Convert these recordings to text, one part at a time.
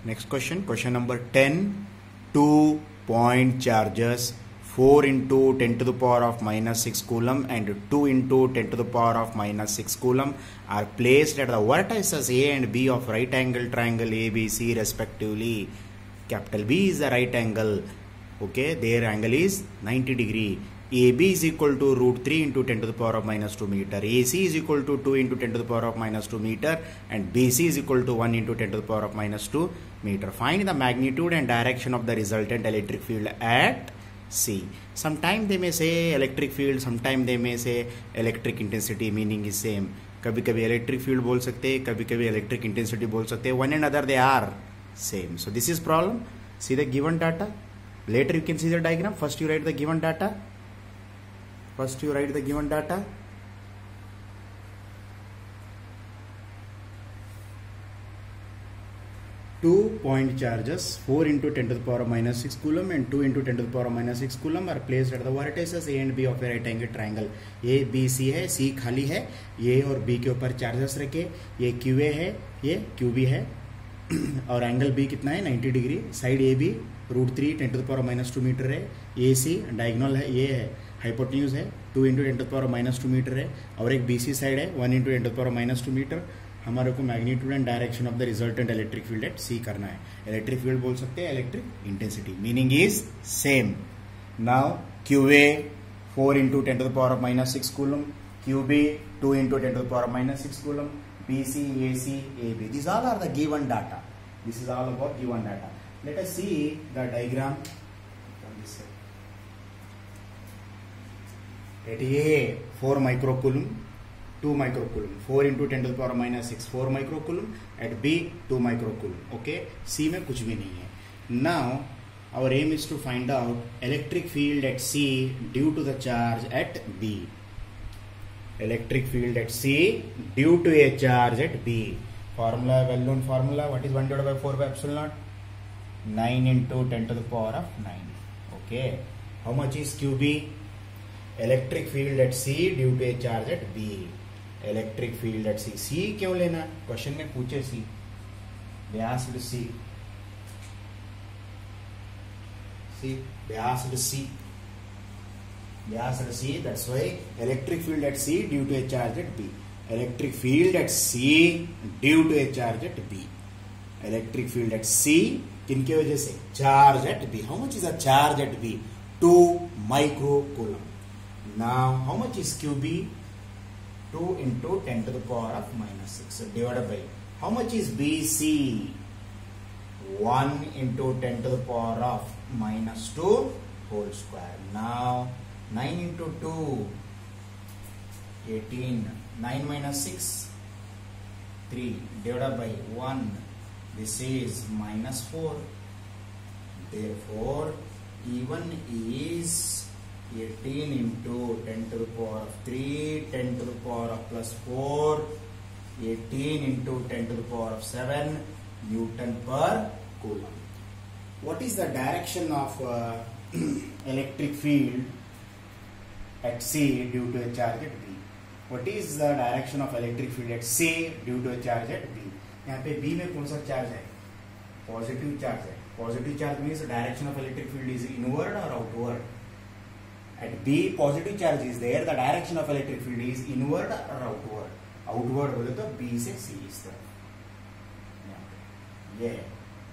Next question, question number 10. 2-point charges 4 into 10 to the power of minus 6 coulomb and 2 into 10 to the power of minus 6 coulomb are placed at the vertices A and B of right angle triangle ABC respectively. Capital B is the right angle. Okay, their angle is 90 degree. AB is equal to root 3 into 10 to the power of minus 2 meter. AC is equal to 2 into 10 to the power of minus 2 meter. And BC is equal to 1 into 10 to the power of minus 2 meter. Find the magnitude and direction of the resultant electric field at C. Sometimes they may say electric field, sometimes they may say electric intensity, meaning is same. कभी कभी electric field बोल सकते हैं, कभी कभी electric intensity बोल सकते हैं. One and other they are same. So this is problem. See the given data. Later you can see the diagram. First you write the given data. 2-point charges 4 into 10 to the power of minus 6 coulomb and 2 into 10 to the power of minus 6 coulomb are placed at the vertices A and B of a right angle triangle. A B C है, C खाली है, A और B के ऊपर charges रखे, ये QA है, ये QB है और एंगल B कितना है 90 degree. Side AB root 3 10 to the power minus 2 metre है. AC डायगोनल है, ये है हाइपोटेन्यूज है 2 into 10 to the power minus 2 metre है और एक BC साइड है 1 into 10 to the power minus 2 metre. हमारे को magnitude and direction of the resultant electric field at C करना है. इलेक्ट्रिक फील्ड बोल सकते हैं electric intensity, meaning is same. Now QA 4 into 10 to the power of minus 6 coulomb, QB 2 into 10 to the power of minus 6 coulomb, BC, AC, AB. These all are the given data. This is all about given data. Let us see the diagram from this side. At A 4 microcoulomb, 2 microcoulomb, 4 into 10 to the power minus 6, 4 microcoulomb. At B 2 microcoulomb. Okay, C में कुछ भी नहीं है. Now our aim is to find out electric field at C due to the charge at B. Electric field at C due to a charge at B. Formula, well known formula. What is 1 divided by 4 by epsilon naught? 9 into 10 to the power of 9. Okay. How much is QB? Electric field at C due to a charge at B. Electric field at C. C क्यों लेना? Question में पूछे C. They asked C. See, they asked C. They asked C. That's why electric field at C due to a charge at B. Electric field at C due to a charge at B. Electric field at C किनके वजह से? Charge at B. How much is the charge at B? 2 microcoulomb. Now how much is QB? 2 into 10 to the power of minus 6 divided by how much is BC? 1 into 10 to the power of minus 2 whole square. Now 9 into 2 18, 9 minus 6 3 divided by 1, this is minus 4. Therefore E1 is 18 into 10 to the power of 3, 10 to the power of plus 4, 18 into 10 to the power of 7 Newton per coulomb. What is the direction of electric field at C due to a charge at B? What is the direction of electric field at C due to a charge at B? यहाँ पे B में कौन सा charge है? Positive charge है. Positive charge means direction of electric field is inward और outward. At B positive charge is there, the direction of electric field is inward or outward. Outward बोले तो B से C इस तरफ. Yeah,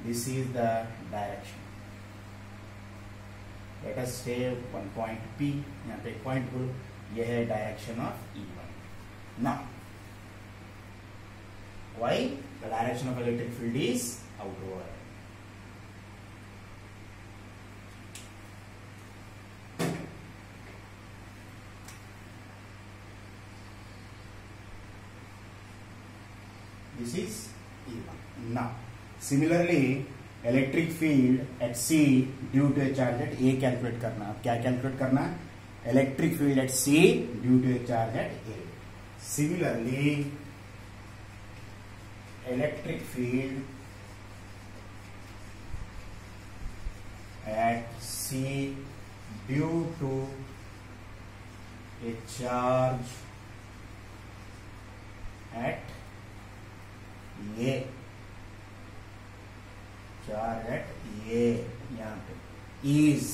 this is the direction. Let us say one point P. यहाँ पे एक point बोलो, यह है direction of E1. Now, why the direction of electric field is outward? This is E1. Now, similarly, electric field at C due to a charge at A calculate करना. अब क्या calculate करना? Electric field at C due to a charge at A. Similarly, electric field at C due to a charge at A charge at A यहाँ पे is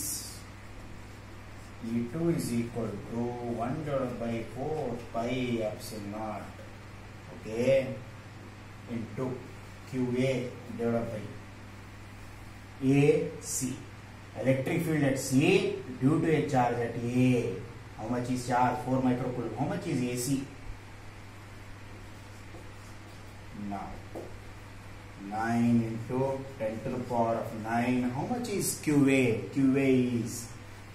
E2 is equal to 1 divided by 4 pi epsilon naught, okay, into QA divided by AC. Electric field at C due to a charge at A. How much is charge? 4 microcoulomb. How much is AC? Now 9 into 10 to the power of 9. How much is QA? QA is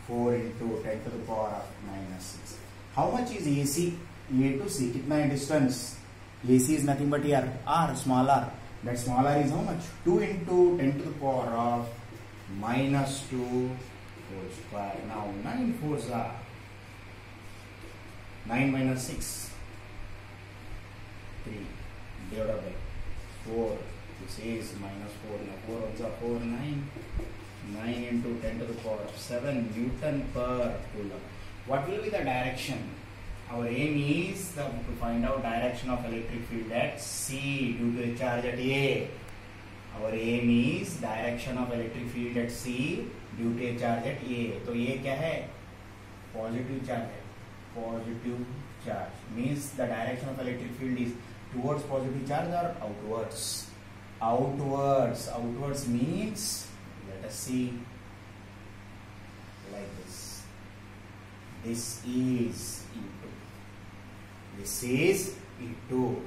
4 into 10 to the power of minus 6. How much is AC? A to C. कितना है distance? AC is nothing but here R, small r. That small r is how much? 2 into 10 to the power of minus 2 whole square. Now 9 fours are 9 minus 6. 3 divided by 4. This is minus 4. Now 4 ones are 4, 9. 9 into 10 to the power of 7 Newton per coulomb. What will be the direction? Our aim is to find out direction of electric field at C due to a charge at A. Our aim is direction of electric field at C due to a charge at A. तो ये क्या है? Positive charge है. Positive charge means the direction of electric field is towards positive charge or outwards. Outwards. Outwards means, let us see, like this. This is E2. This is E2.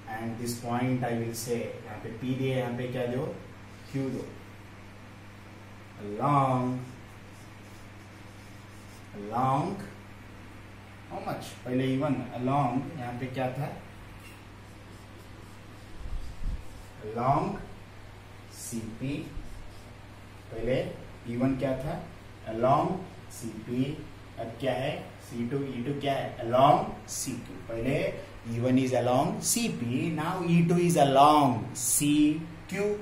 And this point I will say, यहाँ पे P दिए, यहाँ पे क्या दो? Q दो. Along, how much? पहले E1, along, यहाँ पे क्या था? Along CP. पहले E1 क्या था? Along CP. अब क्या है? C2, E2 क्या है? Along CQ. पहले E1 is along CP. Now E2 is along CQ.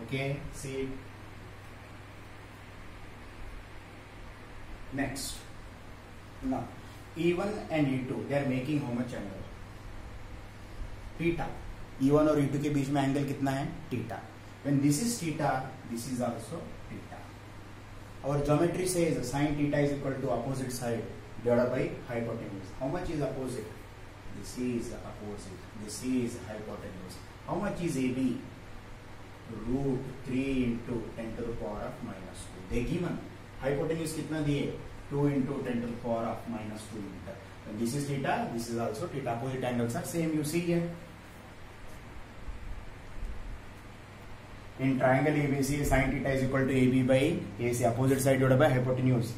Okay, see. Next. Now E1 and E2 they are making how much angle? Theta. E1 और E2 के बीच में angle कितना है? Theta. When this is theta, this is also theta. Our geometry says sin theta is equal to opposite side divided by hypotenuse. How much is opposite? This is opposite. This is hypotenuse. How much is AB? Root 3 into 10 to the power of minus 2. They given. Hypotenuse कितना दिए? 2 into 10 to the power of minus 2 meter. When this is theta, this is also theta. Opposite angles are same. You see here. In triangle ABC, sin theta is equal to AB by AC. Opposite side divided by hypotenuse.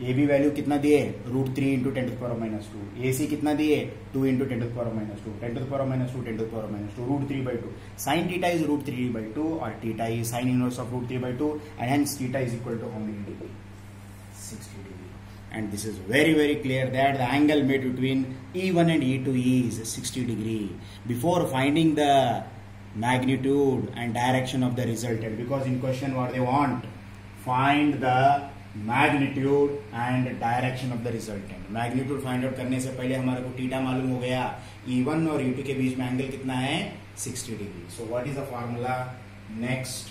AB value कितना दिए? Root 3 into 10 to the power of minus 2. AC कितना दिए? 2 into 10 to the power of minus 2. 10 to the power of minus 2, 10 to the power of minus 2. Root 3 by 2. Sin theta is root 3 by 2 or theta is sin inverse of root 3 by 2 and hence theta is equal to how many degree? 60 degree. And this is very very clear that the angle made between E1 and E2 is 60 degree. Before finding the magnitude and direction of the resultant, because in question what they want, find the magnitude and direction of the resultant. magnitude find out करने से पहले हमारे को theta मालूम हो गया. E1 और E2 के बीच में एंगल कितना है? 60 degree. So what is the formula? Next,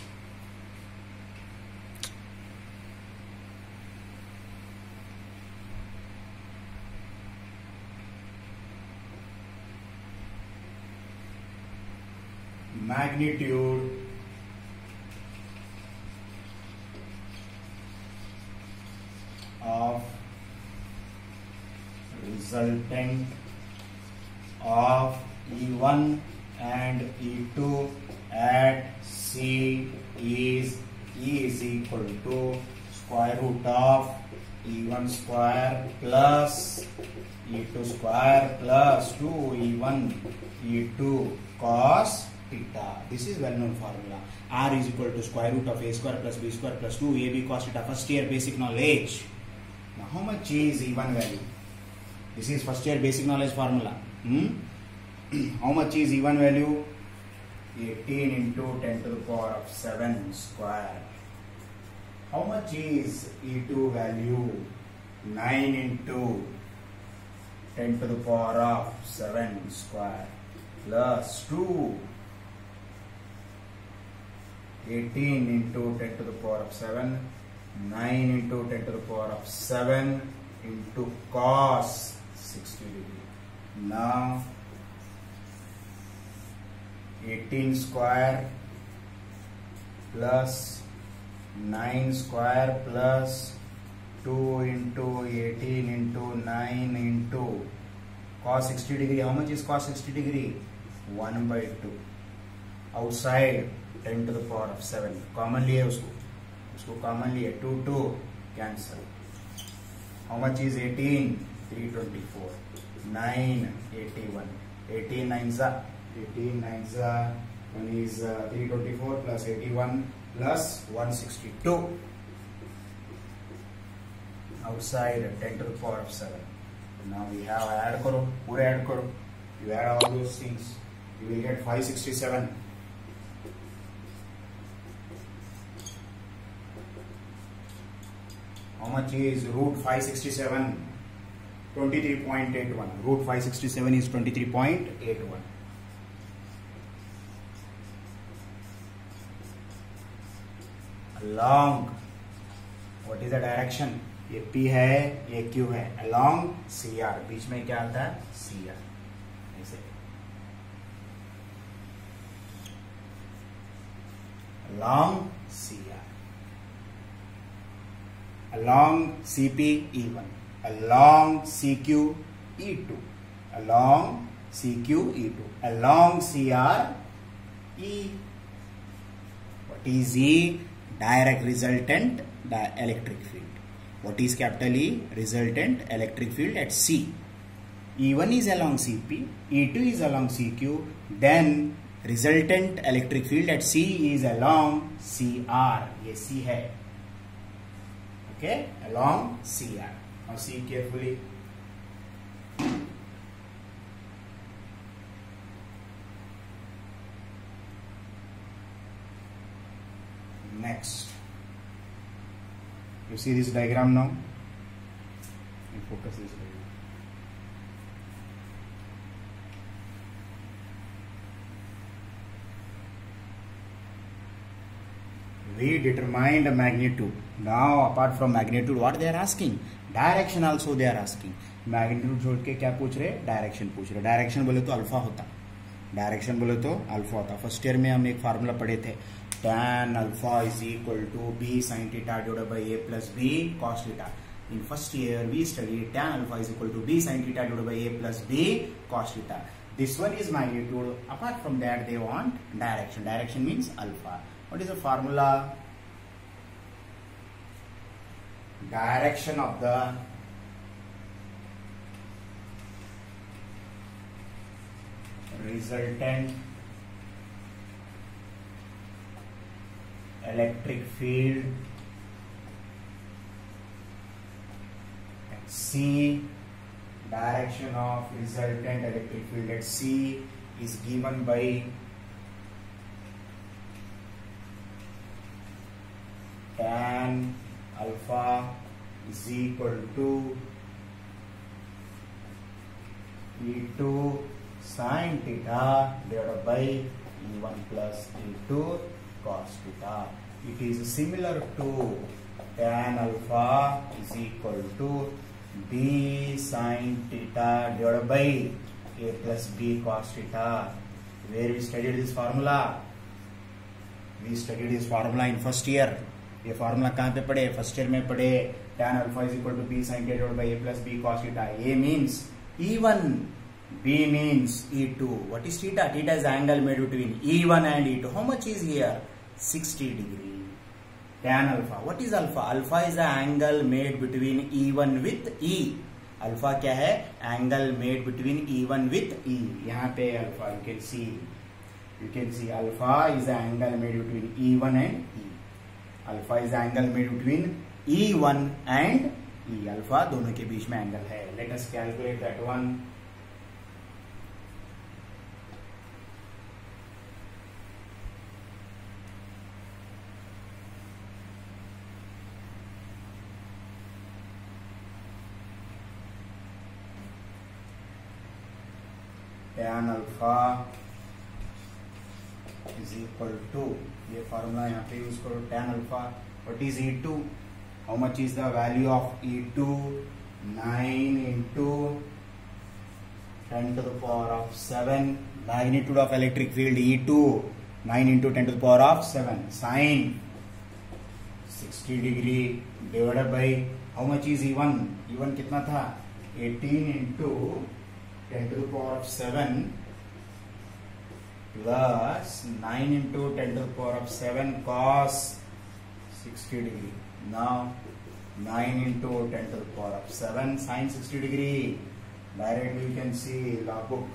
magnitude of resultant of E1 and E2 at C is E is equal to square root of E1 square plus E2 square plus 2E1 E2 cos theta. This is well known formula. R is equal to square root of A square plus B square plus 2AB cos theta. First year basic knowledge. Now how much is E1 value? This is first year basic knowledge formula. How much is E1 value? 18 into 10 to the power of 7 square. How much is E2 value? 9 into 10 to the power of 7 square plus 2 18 into 10 to the power of 7, 9 into 10 to the power of 7 into cos 60 degree. Now 18 square plus 9 square plus 2 into 18 into 9 into cos 60 degree. How much is cos 60 degree? 1 by 2. Outside 10 to the power of 7. Common लिया उसको common लिया. 2 2 cancel. How much is 18? 324. 9 81. 18 9 za 1 is 324 plus 81 plus 162. Outside 10 to the power of 7. Now we have add करो, पूरे add करो. You add all those things, you will get 567. How much is root 567? 23.81. Root 567 is 23.81. Along, what is the direction? ये P है, ये Q है. Along CR, बीच में क्या आता है? CR. ऐसे. Along CR. Along CP E1. Along CQ E2. Along CQ E2. Along CR E. What is E? Direct resultant electric field. What is capital E? Resultant electric field at C. E1 is along CP, E2 is along CQ, then resultant electric field at C is along CR. ये C है. Okay? Along CR. Now see carefully. Next. You see this diagram now? And focus this diagram. We determined magnitude. Now apart from magnitude, what they are asking? Direction also they are asking. Magnitude छोड़ के क्या पूछ रहे? Direction पूछ रहे. Direction बोले तो alpha होता. Direction बोले तो अल्फा होता. फर्स्ट ईयर में हम एक फार्मूला पढ़े थे. Tan alpha is equal to B sin theta divided by A plus B cos theta. In first year we studied tan alpha is equal to B sin theta divided by A plus B cos theta. This one is magnitude. Apart from that they want direction. Direction means alpha. What is the formula? Direction of the resultant electric field at C. Direction of resultant electric field at C is given by tan alpha is equal to E2 sin theta divided by E1 plus E2 cos theta. It is similar to tan alpha is equal to B sin theta divided by A plus B cos theta. Where we studied this formula? We studied this formula in first year. ये formula कहाँ पे पढ़े? First year में पढ़े. tan alpha is equal to B sin theta divided by A plus B cos theta. A means E1, B means E2. What is theta? Theta is the angle made between E1 and E2. How much is here? 60 degree. Tan alpha. What is alpha? Alpha is the angle made between E1 with E. Alpha क्या है? Angle made between E1 with E. यहाँ पे alpha you can see alpha is the angle made between E1 and E. Alpha is the angle made between E1 and E. Alpha दोनों के बीच में angle है. Let us calculate that one. Tan alpha is is equal to, ये formula यहाँ पे use करो, tan alpha. What is E2? How much is the value of E2? 9 into 10 to the power of 7. Magnitude of electric field E2, 9 into 10 to the power of 7. Sine 60 degree divided by how much is E1? E1 कितना था? 18 into 10 to the power of 7 plus 9 into 10 to the power of 7 cos 60 degree. Now 9 into 10 to the power of 7 sin 60 degree. Directly you can see log book.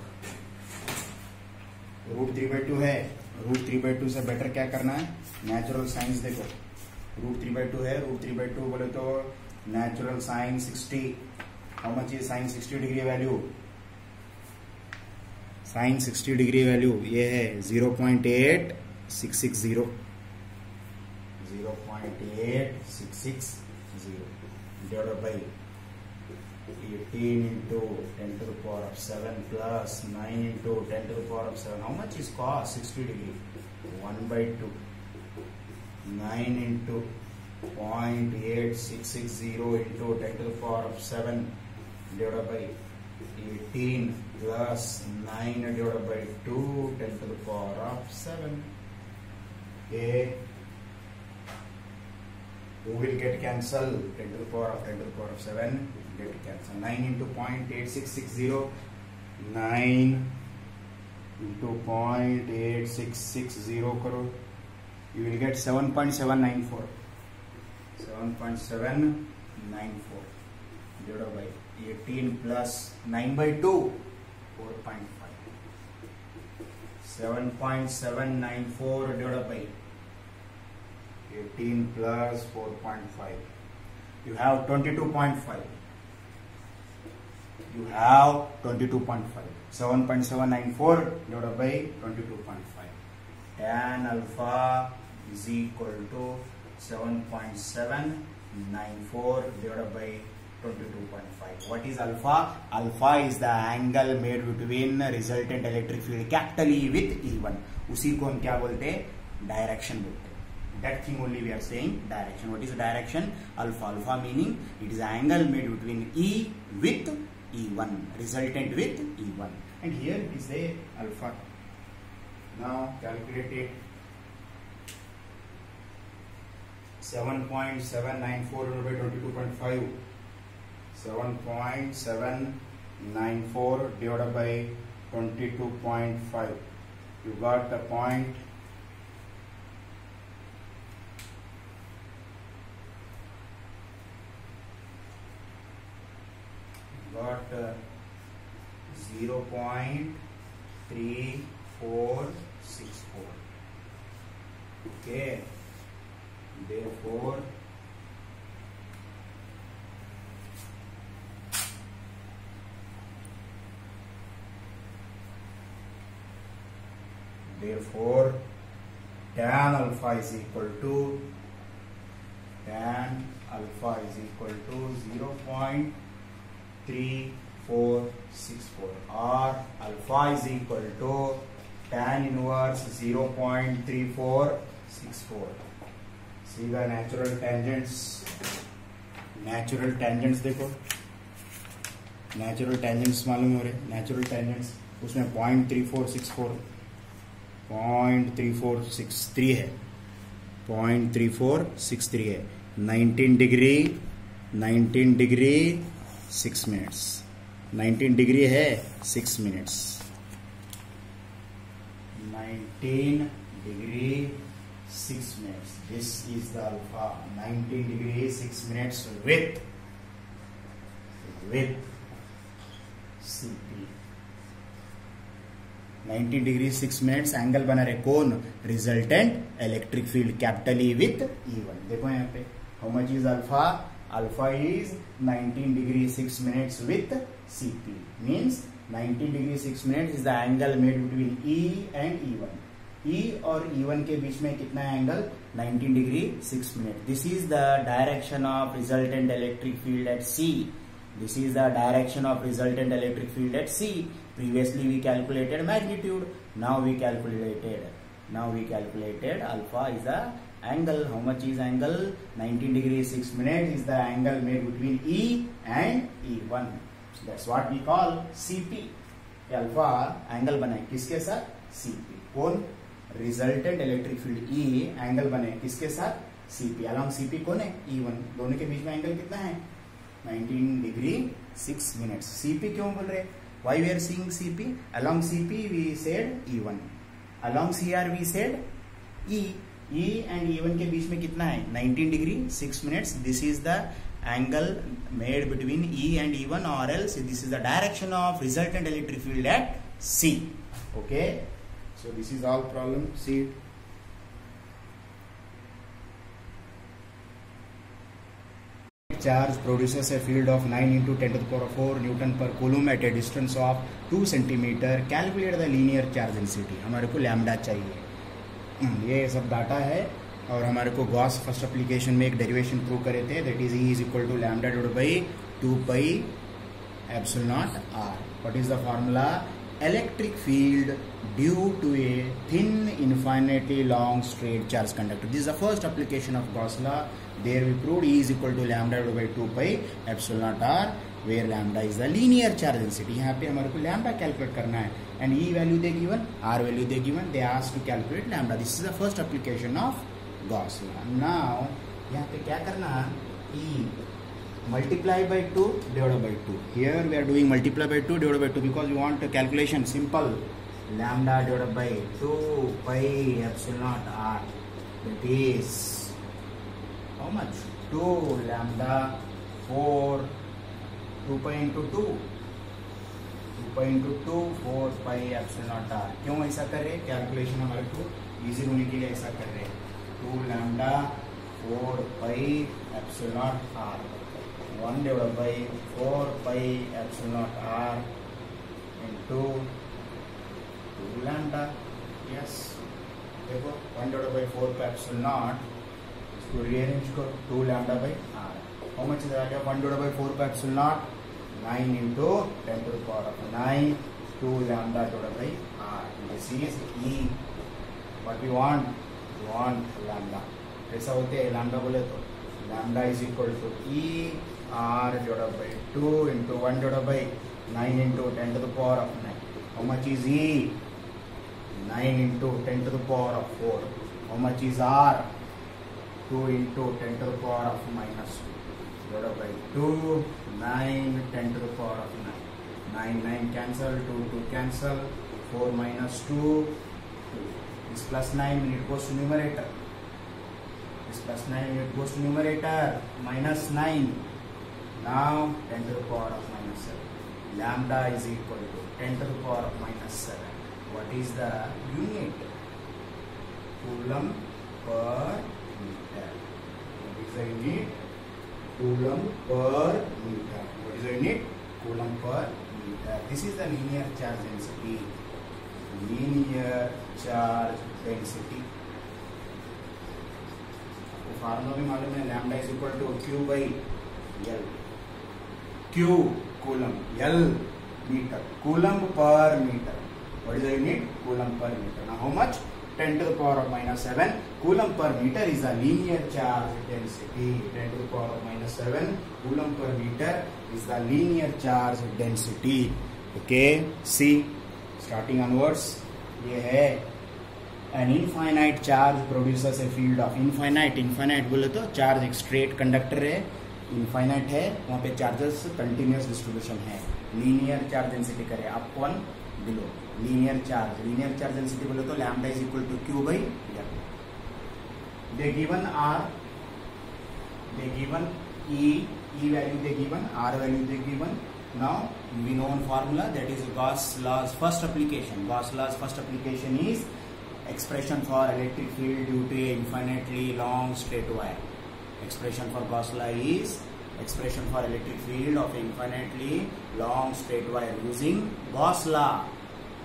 Root 3/2 है. Root 3/2 से better क्या करना है? Natural science देखो. Root 3/2 है. Root 3/2 बोले तो natural sine 60. How much is sine 60 degree value? Sine 60 degree value ये है 0.8660. 0.8660 divided by 18 into 10 to the power of 7 plus 9 into 10 to the power of 7. How much is cos 60 degree? 1/2. 9 into 0.8660 into 10 to the power of 7 divided by 18 plus 9 divided by 2 10 to the power of 7. Okay. Who will get cancelled? 10 to the power of 10 to the power of 7 get cancelled. 9 into 0.8660. 9 into 0.8660 करो. You will get 7.794. 7.794 divided by 18 plus 9/2. 4.5. 7.794 divided by 18 plus 4.5. You have 22.5. You have 22.5. 7.794 divided by 22.5. Tan alpha is equal to 7.794 divided by 22.5. What is alpha? Alpha is the angle made between resultant electric field capital E with E1. उसी को हम क्या बोलते हैं? Direction बोलते हैं. That thing only we are saying direction. What is the direction? Alpha. Alpha meaning it is the angle made between E with E1, resultant with E1. And here it is the alpha. Now calculate it. 7.794 divided by 22.5. 7.794 divided by 22.5. You got the point. Got 0.3464. Okay, therefore tan alpha is equal to 0.3464 or alpha is equal to tan inverse 0.3464. See the natural tangents. Natural tangents देखो, natural tangents मालूम हो रहे. Natural tangents उसमें 0.3463 है. 0.3463 है. 19 degree 6 minutes. 19 degree है 6 minutes. 19 degree 6 minutes. This is the alpha. 19 degree 6 minutes with CP. 19 degree 6 minutes angle बना रहे कौन? Resultant electric field capital E with E1. देखो यहाँ पे how much is alpha? Alpha is 19 degree 6 minutes with CP. Means 19 degree 6 minutes is the angle made between E and E1. E और E1 के बीच में कितना angle? 19 degree 6 minutes. This is the direction of resultant electric field at C. This is the direction of resultant electric field at C. Previously we calculated magnitude. Now we calculated Now we calculated alpha is the angle. How much is angle? 19 degrees 6 minutes is the angle made between E and E1. That's what we call CP. Alpha angle बने किसके साथ? CP. कौन? Resultant electric field E angle बने किसके साथ? CP. Along CP कौन है? E1. दोनों के बीच में एंगल कितना है? 19 डिग्री 6 मिनट्स. CP क्यों बोल रहे? Why we are seeing CP? Along CP we said E1. Along CR we said E. E and E1 के बीच में कितना है? 19 degree 6 minutes. This is the angle made between E and E1, or else this is the direction of resultant electric field at C. Okay, so this is all problem. See it. Charge produces a field of 9 into 10 to the power of 4 Newton per coulomb at a distance of 2 centimeter. Calculate the linear charge density. हमारे को lambda चाहिए. ये सब data है और हमारे को Gauss first application में एक डेरिवेशन प्रूव करे थे. That is E is equal to lambda divided by 2 pi epsilon naught R. What is the formula? Electric field due to a thin infinitely long straight charge conductor. This is the first application of Gauss law. There we proved E is equal to lambda divided by 2 pi epsilon naught R, where lambda is the linear charge density. यहाँ पे हमारे को lambda calculate करना है and E value they given, R value they given. They asked to calculate lambda. This is the first application of Gauss law. Now यहाँ पे क्या करना? E multiply by 2 divided by 2. Here we are doing multiply by 2 divided by 2 because we want a calculation simple. Lambda divided by 2 pi epsilon naught R. That is how much? 2 lambda 4 2 pi into 2 2 pi into 2 4 pi epsilon naught R. क्यों ऐसा कर रहे? Calculation हमारे को easy होने के लिए ऐसा कर रहे हैं. 2 lambda 4 pi epsilon naught R 1 divided by 4 pi epsilon naught R into 2 lambda. Yes, देखो 1 divided by 4 pi epsilon naught. इसको rearrange करो. 2 lambda by R. How much is the value of 1 divided by 4 pi epsilon naught? 9 into 10 to the power of 9. 2 lambda divided by R. This is E. What we want? Lambda. ऐसा होते हैं lambda बोले तो lambda is equal to E R divided by 2 into 1 divided by 9 into 10 to the power of 9. How much is E? 9 into 10 to the power of 4. How much is R? 2 into 10 to the power of minus 2 divided by 2 9 10 to the power of 9. 9 9 cancel, 2 2 cancel, 4 minus 2 This plus 9 when it goes to numerator. This plus 9 when it goes to numerator. Minus 9. Now 10 to the power of minus 7. Lambda is equal to 10 to the power of minus 7. What is the unit? Coulomb per meter. What is the unit? Coulomb per meter. What is the unit? Coulomb per meter. This is the linear charge density. Linear charge density. तो formula भी मालूम है. Lambda is equal to Q by L. Q coulomb, L metre. Coulomb per metre. What is the unit? Coulomb per metre. Now how much? 10 to the power of minus 7 coulomb per meter is the linear charge density. 10 to the power of minus 7 coulomb per meter is the linear charge density. Okay, see starting onwards. ये है an infinite charge produces a field of infinite बोले तो charge एक straight conductor है, infinite है, वहाँ पे charges continuous distribution है. लीनियर चार्ज डेंसिटी करे अप 1 बिलो. लीनियर चार्ज डेंसिटी बोले तो lambda is equal to Q by L. They given R, they given E value they given, R value they given. Now we know one formula, that is Gauss law's first application. Gauss law's first application is expression for electric field due to a infinitely long straight wire. Expression for Gauss law is expression for electric field of a infinitely long straight wire using Gauss law.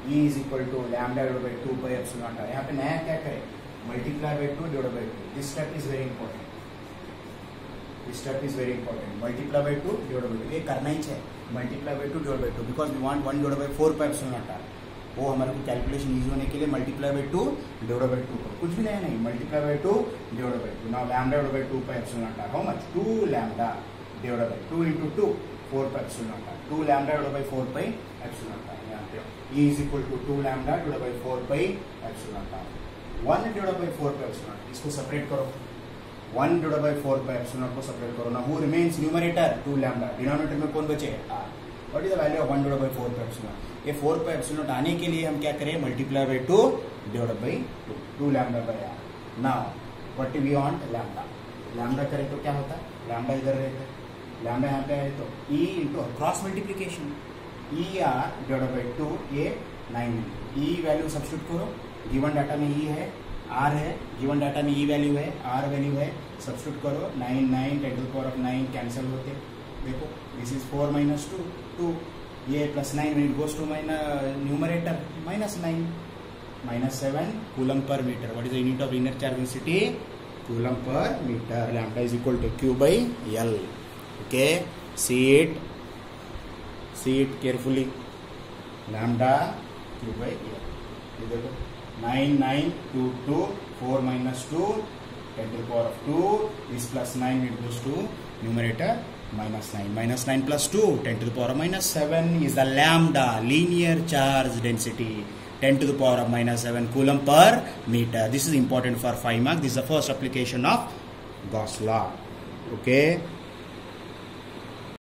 E is equal to lambda divided by 2 pi epsilon naught. यहाँ पे नया क्या करें? Multiply by 2 divided by 2. This step is very important. Multiply by 2 divided by 2. ये करना ही चाहिए. Multiply by 2 divided by 2 because we want 1 divided by 4 pi epsilon naught R. वो हमारे को कैलकुलेशन ईजी होने के लिए मल्टीप्लाई बाई 2 डिवाइड बाई 2, कुछ भी नया नहीं, multiply by 2 divide by 2. Now lambda divide by 2 pi epsilon naught R how much, 2 lambda divide by 2 into 2 4 pi epsilon naught R, 2 lambda divide by 4 pi epsilon naught R. यहाँ पे E is equal to 2 lambda divide by 4 pi epsilon naught R. 1 divide by 4 pi epsilon naught, इसको separate करो. 1 divide by 4 pi epsilon not को separate करो ना. Who remains numerator 2 lambda, denominator में कौन बचे r. What is the value of 1 divide by 4 pi epsilon not. ये 4 pi epsilon not आने के लिए हम क्या करें, multiply by 2 divide by 2 lambda by r. Now what we want lambda. Lambda करें तो क्या होता है, लैम्डा इधर रहता है, लैम्डा यहाँ पे है तो e into cross multiplication e r divide by 2, ये 9 e वैल्यू सब्स्टिट्यूट करो. गिवन डाटा में e है, r है, गिवन डाटा में e वैल्यू है, r वैल्यू है, सब्स्टिट्यूट करो. 9 9 10 to the power of 9 cancel होते. देखो दिस इज 4 minus 2 2, ये plus 9 when it goes to numerator minus 9 minus 7 coulomb per metre. What is the unit of inner charge density, coulomb per metre. Lambda is equal to Q by L. Okay, see it carefully. Lambda Q by L. ये देखो 9 9 2 2 4 minus 2 10 to the power of 2 is plus 9 it goes to numerator minus 9 plus 2 10 to the power of minus 7 is the lambda linear charge density 10 to the power of minus 7 coulomb per meter. This is important for 5 marks. This is the first application of Gauss law. Okay.